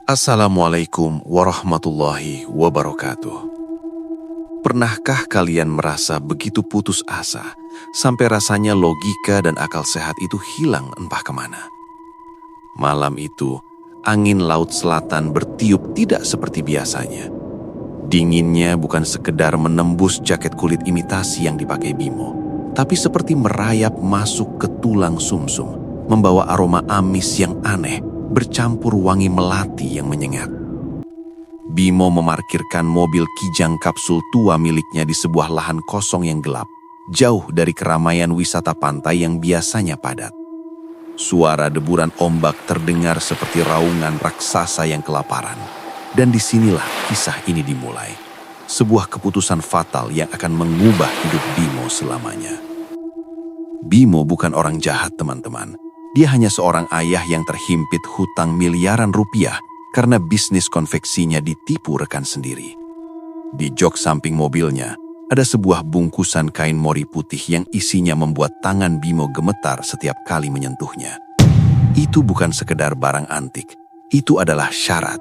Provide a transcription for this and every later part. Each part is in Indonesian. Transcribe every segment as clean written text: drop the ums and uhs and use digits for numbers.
Assalamualaikum warahmatullahi wabarakatuh. Pernahkah kalian merasa begitu putus asa sampai rasanya logika dan akal sehat itu hilang entah kemana? Malam itu, angin laut selatan bertiup tidak seperti biasanya. Dinginnya bukan sekedar menembus jaket kulit imitasi yang dipakai Bimo, tapi seperti merayap masuk ke tulang sumsum, membawa aroma amis yang aneh bercampur wangi melati yang menyengat. Bimo memarkirkan mobil kijang kapsul tua miliknya di sebuah lahan kosong yang gelap, jauh dari keramaian wisata pantai yang biasanya padat. Suara deburan ombak terdengar seperti raungan raksasa yang kelaparan. Dan disinilah kisah ini dimulai. Sebuah keputusan fatal yang akan mengubah hidup Bimo selamanya. Bimo bukan orang jahat, teman-teman. Dia hanya seorang ayah yang terhimpit hutang miliaran rupiah karena bisnis konveksinya ditipu rekan sendiri. Di jok samping mobilnya, ada sebuah bungkusan kain mori putih yang isinya membuat tangan Bimo gemetar setiap kali menyentuhnya. Itu bukan sekedar barang antik, itu adalah syarat.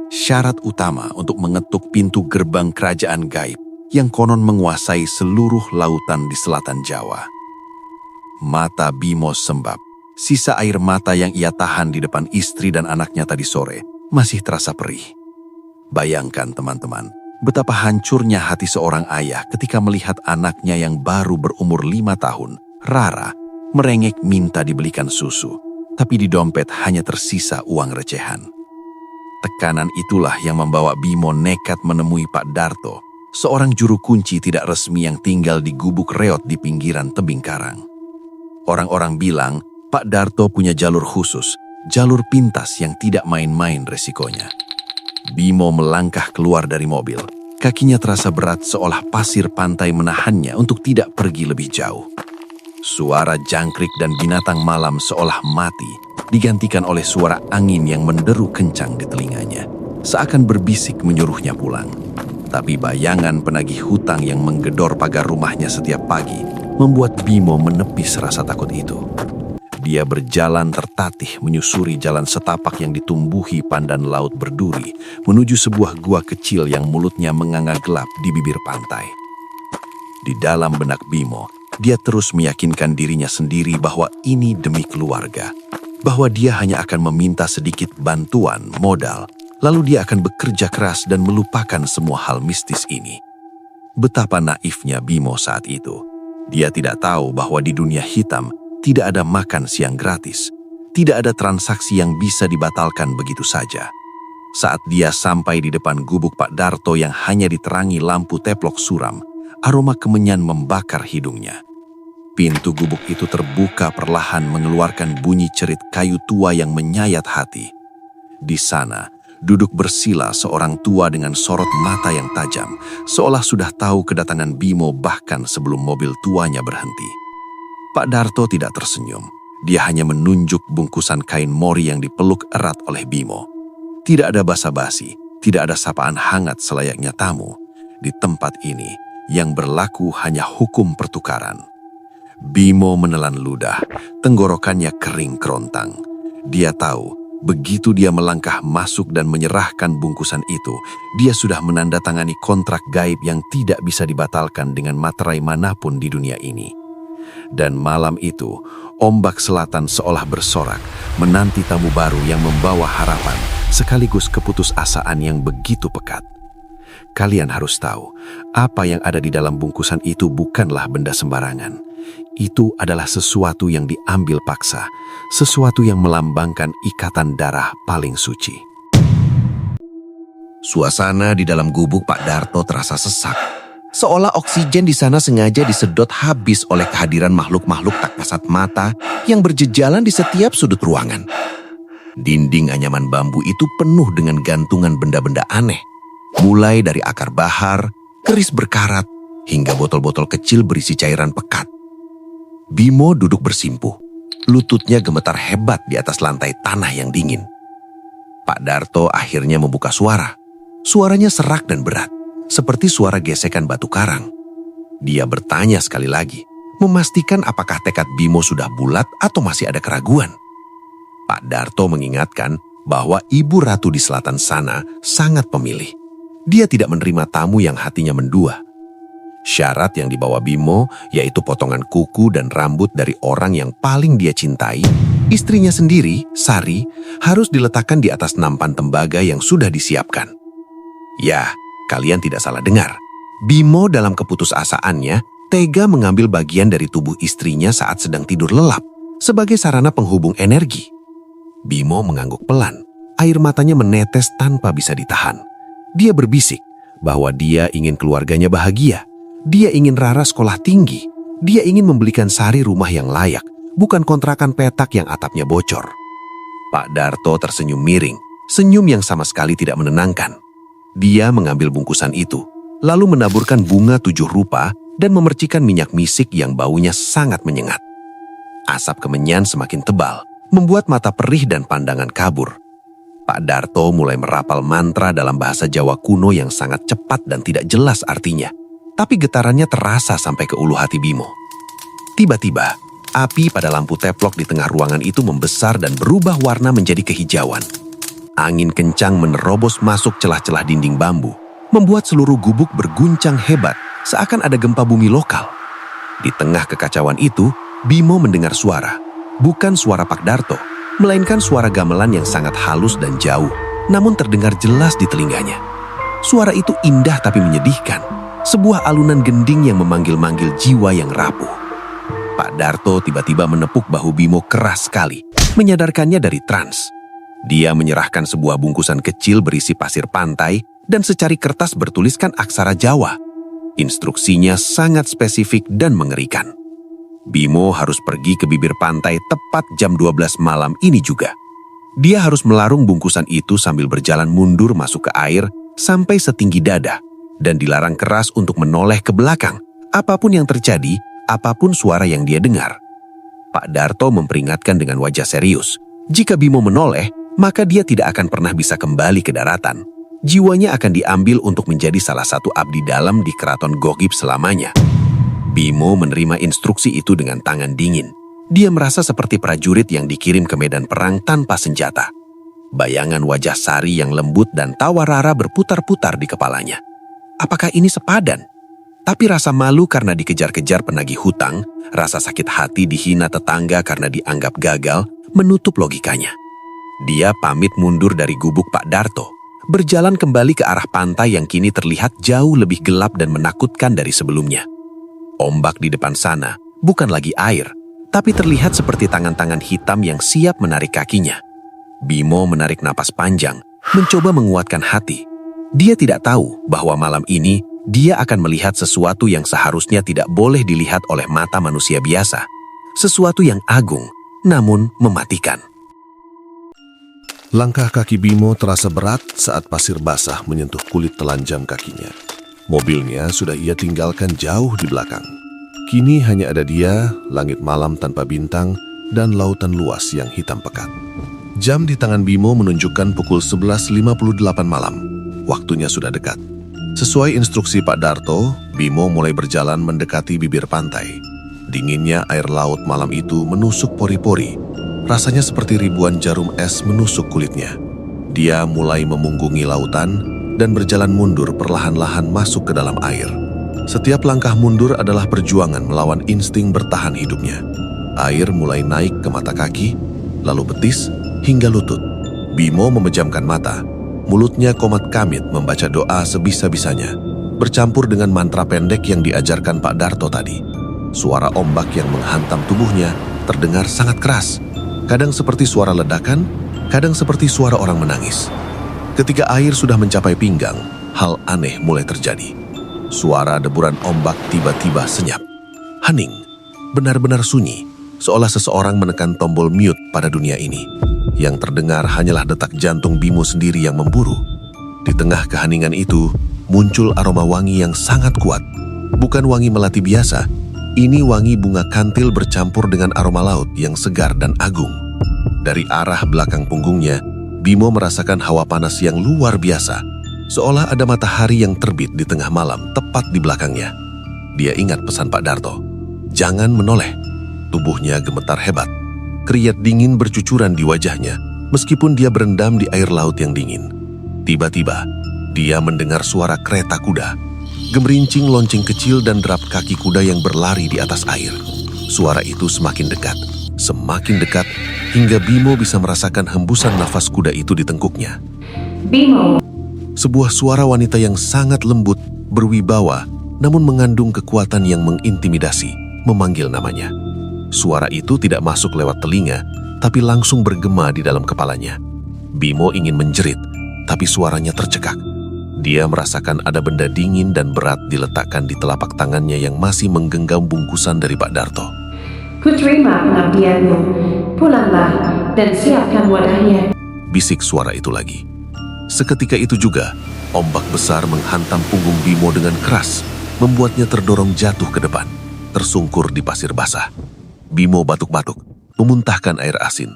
Syarat utama untuk mengetuk pintu gerbang kerajaan gaib yang konon menguasai seluruh lautan di selatan Jawa. Mata Bimo sembab. Sisa air mata yang ia tahan di depan istri dan anaknya tadi sore masih terasa perih. Bayangkan teman-teman, betapa hancurnya hati seorang ayah ketika melihat anaknya yang baru berumur 5 tahun, Rara, merengek minta dibelikan susu, tapi di dompet hanya tersisa uang recehan. Tekanan itulah yang membawa Bimo nekat menemui Pak Darto, seorang juru kunci tidak resmi yang tinggal di gubuk reot di pinggiran tebing karang. Orang-orang bilang, Pak Darto punya jalur khusus, jalur pintas yang tidak main-main resikonya. Bimo melangkah keluar dari mobil. Kakinya terasa berat seolah pasir pantai menahannya untuk tidak pergi lebih jauh. Suara jangkrik dan binatang malam seolah mati, digantikan oleh suara angin yang menderu kencang di telinganya, seakan berbisik menyuruhnya pulang. Tapi bayangan penagih hutang yang menggedor pagar rumahnya setiap pagi membuat Bimo menepis rasa takut itu. Dia berjalan tertatih menyusuri jalan setapak yang ditumbuhi pandan laut berduri menuju sebuah gua kecil yang mulutnya menganga gelap di bibir pantai. Di dalam benak Bimo, dia terus meyakinkan dirinya sendiri bahwa ini demi keluarga, bahwa dia hanya akan meminta sedikit bantuan modal, lalu dia akan bekerja keras dan melupakan semua hal mistis ini. Betapa naifnya Bimo saat itu. Dia tidak tahu bahwa di dunia hitam tidak ada makan siang gratis, tidak ada transaksi yang bisa dibatalkan begitu saja. Saat dia sampai di depan gubuk Pak Darto yang hanya diterangi lampu teplok suram, aroma kemenyan membakar hidungnya. Pintu gubuk itu terbuka perlahan mengeluarkan bunyi cerit kayu tua yang menyayat hati. Di sana, duduk bersila seorang tua dengan sorot mata yang tajam, seolah sudah tahu kedatangan Bimo bahkan sebelum mobil tuanya berhenti. Pak Darto tidak tersenyum. Dia hanya menunjuk bungkusan kain mori yang dipeluk erat oleh Bimo. Tidak ada basa-basi, tidak ada sapaan hangat selayaknya tamu. Di tempat ini, yang berlaku hanya hukum pertukaran. Bimo menelan ludah, tenggorokannya kering kerontang. Dia tahu, begitu dia melangkah masuk dan menyerahkan bungkusan itu, dia sudah menandatangani kontrak gaib yang tidak bisa dibatalkan dengan materai manapun di dunia ini. Dan malam itu, ombak selatan seolah bersorak, menanti tamu baru yang membawa harapan, sekaligus keputusasaan yang begitu pekat. Kalian harus tahu, apa yang ada di dalam bungkusan itu bukanlah benda sembarangan. Itu adalah sesuatu yang diambil paksa, sesuatu yang melambangkan ikatan darah paling suci. Suasana di dalam gubuk Pak Darto terasa sesak. Seolah oksigen di sana sengaja disedot habis oleh kehadiran makhluk-makhluk tak kasat mata yang berjejalan di setiap sudut ruangan. Dinding anyaman bambu itu penuh dengan gantungan benda-benda aneh. Mulai dari akar bahar, keris berkarat, hingga botol-botol kecil berisi cairan pekat. Bimo duduk bersimpuh. Lututnya gemetar hebat di atas lantai tanah yang dingin. Pak Darto akhirnya membuka suara. Suaranya serak dan berat, seperti suara gesekan batu karang. Dia bertanya sekali lagi, memastikan apakah tekad Bimo sudah bulat atau masih ada keraguan. Pak Darto mengingatkan bahwa ibu ratu di selatan sana sangat pemilih. Dia tidak menerima tamu yang hatinya mendua. Syarat yang dibawa Bimo yaitu potongan kuku dan rambut dari orang yang paling dia cintai. Istrinya sendiri, Sari, harus diletakkan di atas nampan tembaga yang sudah disiapkan. Ya, kalian tidak salah dengar. Bimo dalam keputusasaannya tega mengambil bagian dari tubuh istrinya saat sedang tidur lelap sebagai sarana penghubung energi. Bimo mengangguk pelan, air matanya menetes tanpa bisa ditahan. Dia berbisik bahwa dia ingin keluarganya bahagia. Dia ingin Rara sekolah tinggi. Dia ingin membelikan Sari rumah yang layak, bukan kontrakan petak yang atapnya bocor. Pak Darto tersenyum miring, senyum yang sama sekali tidak menenangkan. Dia mengambil bungkusan itu, lalu menaburkan bunga 7 rupa dan memercikan minyak misik yang baunya sangat menyengat. Asap kemenyan semakin tebal, membuat mata perih dan pandangan kabur. Pak Darto mulai merapal mantra dalam bahasa Jawa kuno yang sangat cepat dan tidak jelas artinya. Tapi getarannya terasa sampai ke ulu hati Bimo. Tiba-tiba, api pada lampu teplok di tengah ruangan itu membesar dan berubah warna menjadi kehijauan. Angin kencang menerobos masuk celah-celah dinding bambu, membuat seluruh gubuk berguncang hebat, seakan ada gempa bumi lokal. Di tengah kekacauan itu, Bimo mendengar suara. Bukan suara Pak Darto, melainkan suara gamelan yang sangat halus dan jauh, namun terdengar jelas di telinganya. Suara itu indah tapi menyedihkan. Sebuah alunan gending yang memanggil-manggil jiwa yang rapuh. Pak Darto tiba-tiba menepuk bahu Bimo keras sekali, menyadarkannya dari trans. Dia menyerahkan sebuah bungkusan kecil berisi pasir pantai dan secari kertas bertuliskan aksara Jawa. Instruksinya sangat spesifik dan mengerikan. Bimo harus pergi ke bibir pantai tepat jam 12 malam ini juga. Dia harus melarung bungkusan itu sambil berjalan mundur masuk ke air sampai setinggi dada. Dan dilarang keras untuk menoleh ke belakang, apapun yang terjadi, apapun suara yang dia dengar. Pak Darto memperingatkan dengan wajah serius, jika Bimo menoleh, maka dia tidak akan pernah bisa kembali ke daratan. Jiwanya akan diambil untuk menjadi salah satu abdi dalam di keraton Gogib selamanya. Bimo menerima instruksi itu dengan tangan dingin. Dia merasa seperti prajurit yang dikirim ke medan perang tanpa senjata. Bayangan wajah Sari yang lembut dan tawa Rara berputar-putar di kepalanya. Apakah ini sepadan? Tapi rasa malu karena dikejar-kejar penagih hutang, rasa sakit hati dihina tetangga karena dianggap gagal, menutup logikanya. Dia pamit mundur dari gubuk Pak Darto, berjalan kembali ke arah pantai yang kini terlihat jauh lebih gelap dan menakutkan dari sebelumnya. Ombak di depan sana bukan lagi air, tapi terlihat seperti tangan-tangan hitam yang siap menarik kakinya. Bimo menarik napas panjang, mencoba menguatkan hati. Dia tidak tahu bahwa malam ini dia akan melihat sesuatu yang seharusnya tidak boleh dilihat oleh mata manusia biasa. Sesuatu yang agung, namun mematikan. Langkah kaki Bimo terasa berat saat pasir basah menyentuh kulit telanjang kakinya. Mobilnya sudah ia tinggalkan jauh di belakang. Kini hanya ada dia, langit malam tanpa bintang, dan lautan luas yang hitam pekat. Jam di tangan Bimo menunjukkan pukul 11.58 malam. Waktunya sudah dekat. Sesuai instruksi Pak Darto, Bimo mulai berjalan mendekati bibir pantai. Dinginnya air laut malam itu menusuk pori-pori. Rasanya seperti ribuan jarum es menusuk kulitnya. Dia mulai memunggungi lautan dan berjalan mundur perlahan-lahan masuk ke dalam air. Setiap langkah mundur adalah perjuangan melawan insting bertahan hidupnya. Air mulai naik ke mata kaki, lalu betis hingga lutut. Bimo memejamkan mata. Mulutnya komat kamit membaca doa sebisa-bisanya, bercampur dengan mantra pendek yang diajarkan Pak Darto tadi. Suara ombak yang menghantam tubuhnya terdengar sangat keras. Kadang seperti suara ledakan, kadang seperti suara orang menangis. Ketika air sudah mencapai pinggang, hal aneh mulai terjadi. Suara deburan ombak tiba-tiba senyap. Hening, benar-benar sunyi, seolah seseorang menekan tombol mute pada dunia ini. Yang terdengar hanyalah detak jantung Bimo sendiri yang memburu. Di tengah keheningan itu, muncul aroma wangi yang sangat kuat. Bukan wangi melati biasa, ini wangi bunga kantil bercampur dengan aroma laut yang segar dan agung. Dari arah belakang punggungnya, Bimo merasakan hawa panas yang luar biasa, seolah ada matahari yang terbit di tengah malam tepat di belakangnya. Dia ingat pesan Pak Darto, jangan menoleh. Tubuhnya gemetar hebat. Keringat dingin bercucuran di wajahnya, Meskipun dia berendam di air laut yang dingin, tiba-tiba dia mendengar suara kereta kuda, gemerincing lonceng kecil dan derap kaki kuda yang berlari di atas air. Suara itu semakin dekat, hingga Bimo bisa merasakan hembusan nafas kuda itu di tengkuknya. Bimo. Sebuah suara wanita yang sangat lembut, berwibawa, namun mengandung kekuatan yang mengintimidasi, memanggil namanya. Suara itu tidak masuk lewat telinga, tapi langsung bergema di dalam kepalanya. Bimo ingin menjerit, tapi suaranya tercekak. Dia merasakan ada benda dingin dan berat diletakkan di telapak tangannya yang masih menggenggam bungkusan dari Pak Darto. Kuterima pengabdianmu. Pulanglah dan siapkan wadahnya. Bisik suara itu lagi. Seketika itu juga, ombak besar menghantam punggung Bimo dengan keras, membuatnya terdorong jatuh ke depan, tersungkur di pasir basah. Bimo batuk-batuk, memuntahkan air asin.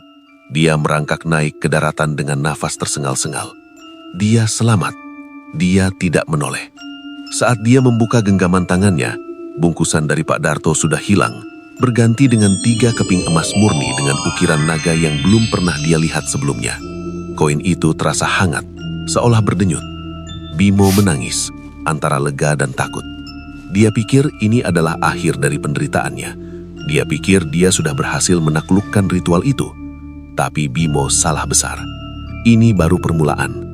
Dia merangkak naik ke daratan dengan nafas tersengal-sengal. Dia selamat. Dia tidak menoleh. Saat dia membuka genggaman tangannya, bungkusan dari Pak Darto sudah hilang, berganti dengan 3 keping emas murni dengan ukiran naga yang belum pernah dia lihat sebelumnya. Koin itu terasa hangat, seolah berdenyut. Bimo menangis, antara lega dan takut. Dia pikir ini adalah akhir dari penderitaannya. Dia pikir dia sudah berhasil menaklukkan ritual itu. Tapi Bimo salah besar. Ini baru permulaan.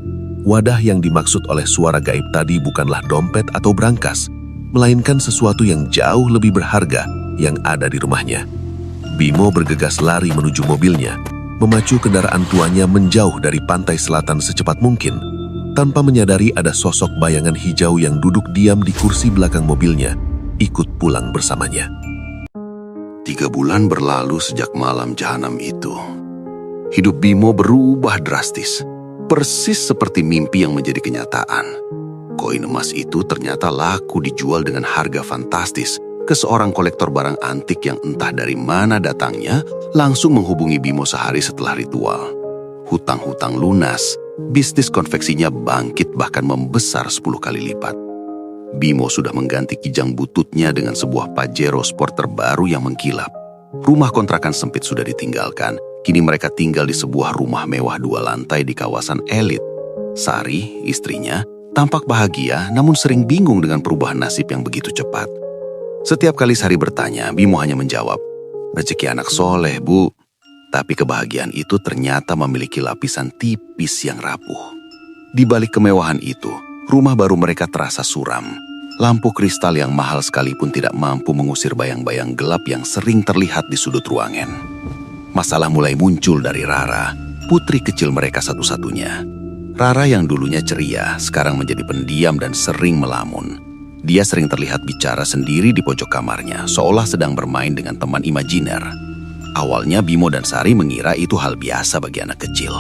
Wadah yang dimaksud oleh suara gaib tadi bukanlah dompet atau brankas, melainkan sesuatu yang jauh lebih berharga yang ada di rumahnya. Bimo bergegas lari menuju mobilnya, memacu kendaraan tuanya menjauh dari pantai selatan secepat mungkin, tanpa menyadari ada sosok bayangan hijau yang duduk diam di kursi belakang mobilnya, ikut pulang bersamanya. 3 bulan berlalu sejak malam jahanam itu. Hidup Bimo berubah drastis, persis seperti mimpi yang menjadi kenyataan. Koin emas itu ternyata laku dijual dengan harga fantastis ke seorang kolektor barang antik yang entah dari mana datangnya, langsung menghubungi Bimo sehari setelah ritual. Hutang-hutang lunas, bisnis konveksinya bangkit bahkan membesar 10 kali lipat. Bimo sudah mengganti kijang bututnya dengan sebuah Pajero Sport terbaru yang mengkilap. Rumah kontrakan sempit sudah ditinggalkan. Kini mereka tinggal di sebuah rumah mewah 2 lantai di kawasan elit. Sari, istrinya, tampak bahagia namun sering bingung dengan perubahan nasib yang begitu cepat. Setiap kali Sari bertanya, Bimo hanya menjawab, "Rezeki anak soleh, Bu." Tapi kebahagiaan itu ternyata memiliki lapisan tipis yang rapuh. Di balik kemewahan itu, rumah baru mereka terasa suram. Lampu kristal yang mahal sekalipun tidak mampu mengusir bayang-bayang gelap yang sering terlihat di sudut ruangan. Masalah mulai muncul dari Rara, putri kecil mereka satu-satunya. Rara yang dulunya ceria, sekarang menjadi pendiam dan sering melamun. Dia sering terlihat bicara sendiri di pojok kamarnya, seolah sedang bermain dengan teman imajiner. Awalnya Bimo dan Sari mengira itu hal biasa bagi anak kecil.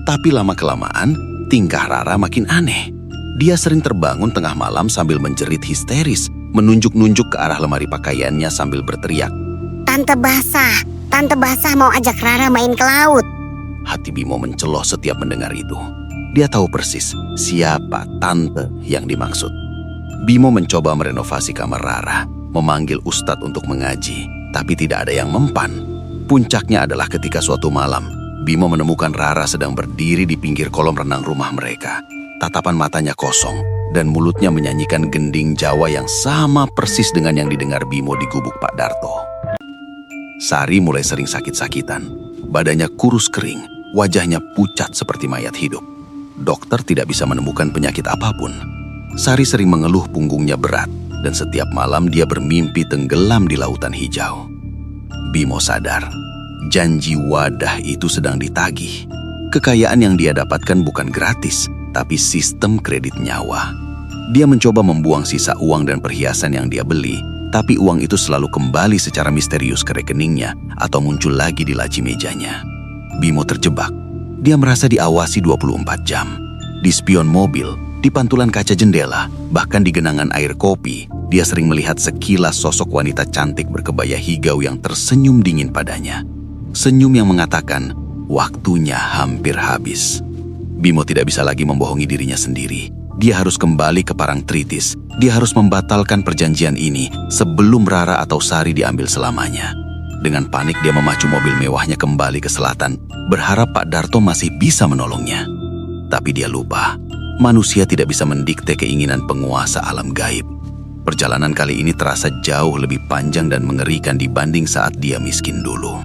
Tapi lama-kelamaan, tingkah Rara makin aneh. Dia sering terbangun tengah malam sambil menjerit histeris, menunjuk-nunjuk ke arah lemari pakaiannya sambil berteriak, Tante basah mau ajak Rara main ke laut." Hati Bimo menceloh setiap mendengar itu. Dia tahu persis siapa tante yang dimaksud. Bimo mencoba merenovasi kamar Rara, memanggil ustadz untuk mengaji, tapi tidak ada yang mempan. Puncaknya adalah ketika suatu malam, Bimo menemukan Rara sedang berdiri di pinggir kolam renang rumah mereka. Tatapan matanya kosong, dan mulutnya menyanyikan gending Jawa yang sama persis dengan yang didengar Bimo di gubuk Pak Darto. Sari mulai sering sakit-sakitan. Badannya kurus kering, wajahnya pucat seperti mayat hidup. Dokter tidak bisa menemukan penyakit apapun. Sari sering mengeluh punggungnya berat, dan setiap malam dia bermimpi tenggelam di lautan hijau. Bimo sadar, janji wadah itu sedang ditagih. Kekayaan yang dia dapatkan bukan gratis, tapi sistem kredit nyawa. Dia mencoba membuang sisa uang dan perhiasan yang dia beli, tapi uang itu selalu kembali secara misterius ke rekeningnya atau muncul lagi di laci mejanya. Bimo terjebak. Dia merasa diawasi 24 jam. Di spion mobil, di pantulan kaca jendela, bahkan di genangan air kopi, dia sering melihat sekilas sosok wanita cantik berkebaya hijau yang tersenyum dingin padanya. Senyum yang mengatakan, waktunya hampir habis. Bimo tidak bisa lagi membohongi dirinya sendiri. Dia harus kembali ke Parangtritis. Dia harus membatalkan perjanjian ini sebelum Rara atau Sari diambil selamanya. Dengan panik dia memacu mobil mewahnya kembali ke selatan berharap Pak Darto masih bisa menolongnya. Tapi dia lupa, manusia tidak bisa mendikte keinginan penguasa alam gaib. Perjalanan kali ini terasa jauh lebih panjang dan mengerikan dibanding saat dia miskin dulu.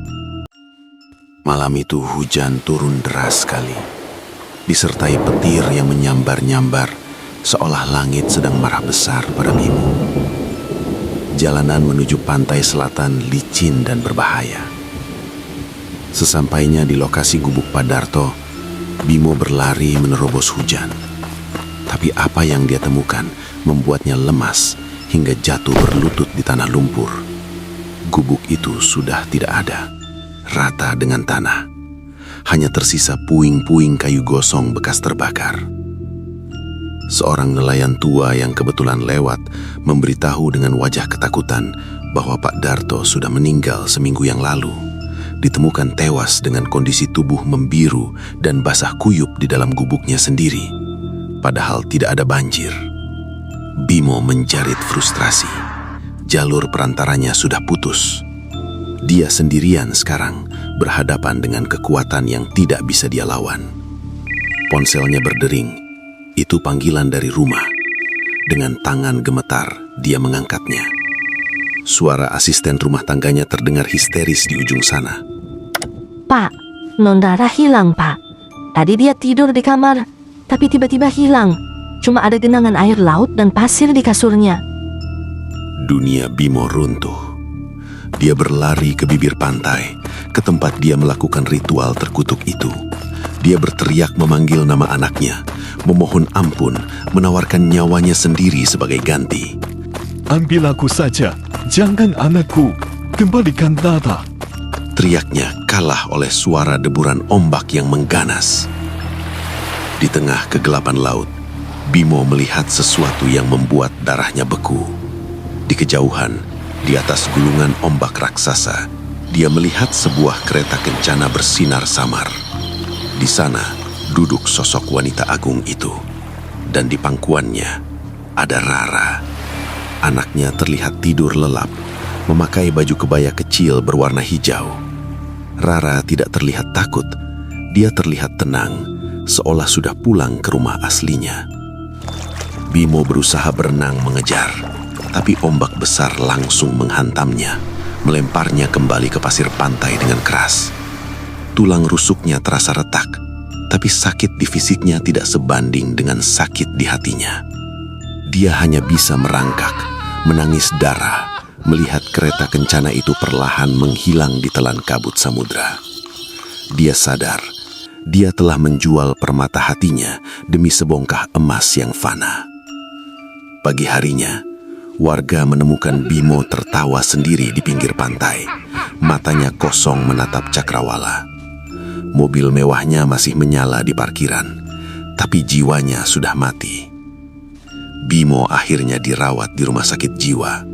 Malam itu hujan turun deras sekali, disertai petir yang menyambar-nyambar, seolah langit sedang marah besar pada Bimo. Jalanan menuju pantai selatan licin dan berbahaya. Sesampainya di lokasi gubuk Pak Darto, Bimo berlari menerobos hujan. Tapi apa yang dia temukan membuatnya lemas hingga jatuh berlutut di tanah lumpur. Gubuk itu sudah tidak ada, rata dengan tanah. Hanya tersisa puing-puing kayu gosong bekas terbakar. Seorang nelayan tua yang kebetulan lewat memberitahu dengan wajah ketakutan bahwa Pak Darto sudah meninggal seminggu yang lalu. Ditemukan tewas dengan kondisi tubuh membiru dan basah kuyup di dalam gubuknya sendiri. Padahal tidak ada banjir. Bimo menjerit frustrasi. Jalur perantaranya sudah putus. Dia sendirian sekarang berhadapan dengan kekuatan yang tidak bisa dia lawan. Ponselnya berdering. Itu panggilan dari rumah. Dengan tangan gemetar, dia mengangkatnya. Suara asisten rumah tangganya terdengar histeris di ujung sana. Pak, Nondara hilang, Pak. Tadi dia tidur di kamar, tapi tiba-tiba hilang. Cuma ada genangan air laut dan pasir di kasurnya. Dunia Bimo runtuh. Dia berlari ke bibir pantai, ke tempat dia melakukan ritual terkutuk itu. Dia berteriak memanggil nama anaknya, memohon ampun, menawarkan nyawanya sendiri sebagai ganti. Ambil aku saja, jangan anakku, kembalikan Dada. Teriaknya kalah oleh suara deburan ombak yang mengganas. Di tengah kegelapan laut, Bimo melihat sesuatu yang membuat darahnya beku. Di kejauhan, di atas gulungan ombak raksasa, dia melihat sebuah kereta kencana bersinar samar. Di sana duduk sosok wanita agung itu, dan di pangkuannya ada Rara. Anaknya terlihat tidur lelap, memakai baju kebaya kecil berwarna hijau. Rara tidak terlihat takut, dia terlihat tenang, seolah sudah pulang ke rumah aslinya. Bimo berusaha berenang mengejar, tapi ombak besar langsung menghantamnya, melemparnya kembali ke pasir pantai dengan keras. Tulang rusuknya terasa retak, tapi sakit di fisiknya tidak sebanding dengan sakit di hatinya. Dia hanya bisa merangkak, menangis darah, melihat kereta kencana itu perlahan menghilang di telan kabut samudra. Dia sadar, dia telah menjual permata hatinya demi sebongkah emas yang fana. Pagi harinya, warga menemukan Bimo tertawa sendiri di pinggir pantai. Matanya kosong menatap cakrawala. Mobil mewahnya masih menyala di parkiran, tapi jiwanya sudah mati. Bimo akhirnya dirawat di rumah sakit jiwa.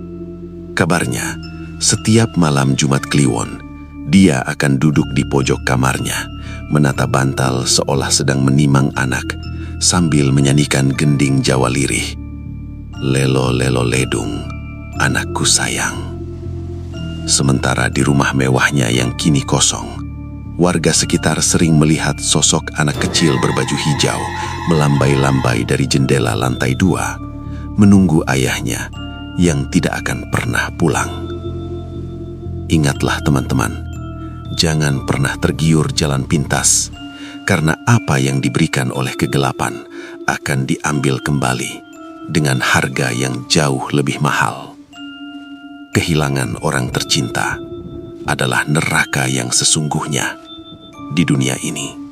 Kabarnya, setiap malam Jumat Kliwon, dia akan duduk di pojok kamarnya, menata bantal seolah sedang menimang anak, sambil menyanyikan gending Jawa lirih. Lelo lelo ledung, anakku sayang. Sementara di rumah mewahnya yang kini kosong, warga sekitar sering melihat sosok anak kecil berbaju hijau melambai-lambai dari jendela lantai 2, menunggu ayahnya yang tidak akan pernah pulang. Ingatlah teman-teman, jangan pernah tergiur jalan pintas, karena apa yang diberikan oleh kegelapan akan diambil kembali dengan harga yang jauh lebih mahal. Kehilangan orang tercinta adalah neraka yang sesungguhnya di dunia ini.